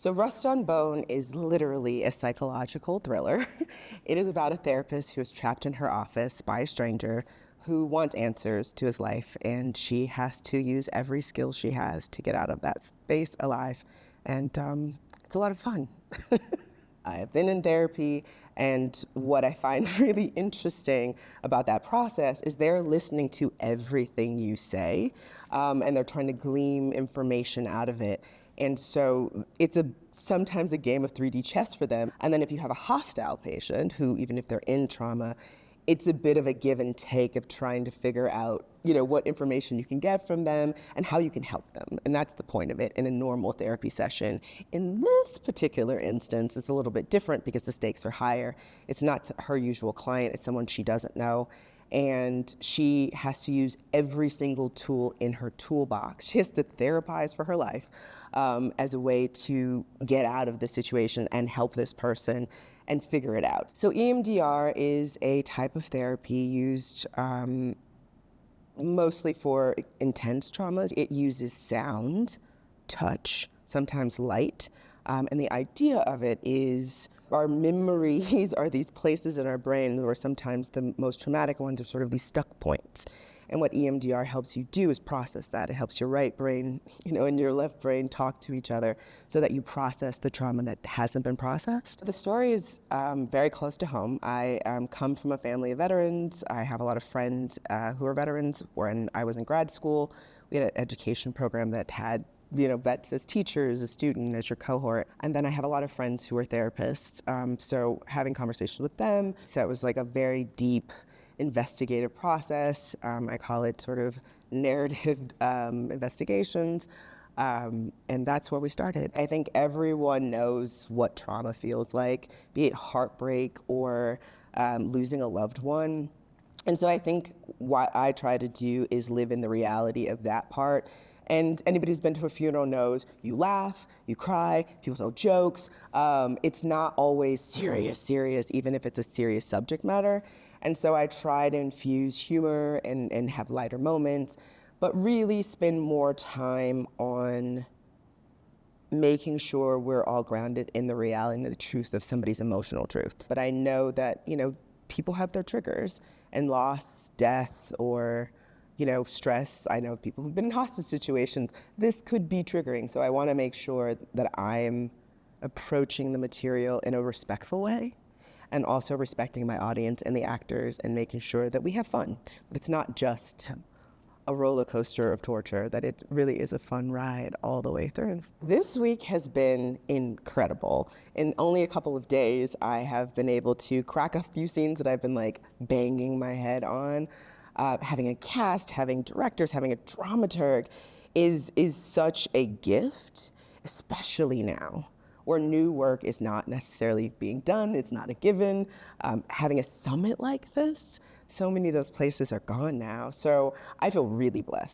So Rust on Bone is literally a psychological thriller. It is about a therapist who is trapped in her office by a stranger who wants answers to his life, and she has to use every skill she has to get out of that space alive. And it's a lot of fun. I've been in therapy, and what I find really interesting about that process is they're listening to everything you say, and they're trying to glean information out of it. And so it's sometimes a game of 3D chess for them. And then if you have a hostile patient who, even if they're in trauma, it's a bit of a give and take of trying to figure out, what information you can get from them and how you can help them. And that's the point of it in a normal therapy session. In this particular instance, it's a little bit different because the stakes are higher. It's not her usual client, it's someone she doesn't know. And she has to use every single tool in her toolbox. She has to therapize for her life as a way to get out of the situation and help this person and figure it out. So EMDR is a type of therapy used mostly for intense traumas. It uses sound, touch, sometimes light. And the idea of it is our memories are these places in our brain where sometimes the most traumatic ones are sort of these stuck points. And what EMDR helps you do is process that. It helps your right brain, and your left brain talk to each other so that you process the trauma that hasn't been processed. The story is very close to home. I come from a family of veterans. I have a lot of friends who are veterans. When I was in grad school, we had an education program that had vets as teachers, a student as your cohort. And then I have a lot of friends who are therapists. So having conversations with them, so it was like a very deep investigative process. I call it sort of narrative investigations. And that's where we started. I think everyone knows what trauma feels like, be it heartbreak or losing a loved one. And so I think what I try to do is live in the reality of that part. And anybody who's been to a funeral knows you laugh, you cry, people tell jokes. It's not always serious, even if it's a serious subject matter. And so I try to infuse humor and have lighter moments, but really spend more time on making sure we're all grounded in the reality and the truth of somebody's emotional truth. But I know that, people have their triggers, and loss, death, or stress. I know people who've been in hostage situations. This could be triggering. So I want to make sure that I'm approaching the material in a respectful way, and also respecting my audience and the actors and making sure that we have fun. But it's not just a roller coaster of torture, that it really is a fun ride all the way through. This week has been incredible. In only a couple of days, I have been able to crack a few scenes that I've been banging my head on. Having a cast, having directors, having a dramaturg is such a gift, especially now, where new work is not necessarily being done, it's not a given. Having a summit like this, so many of those places are gone now. So I feel really blessed.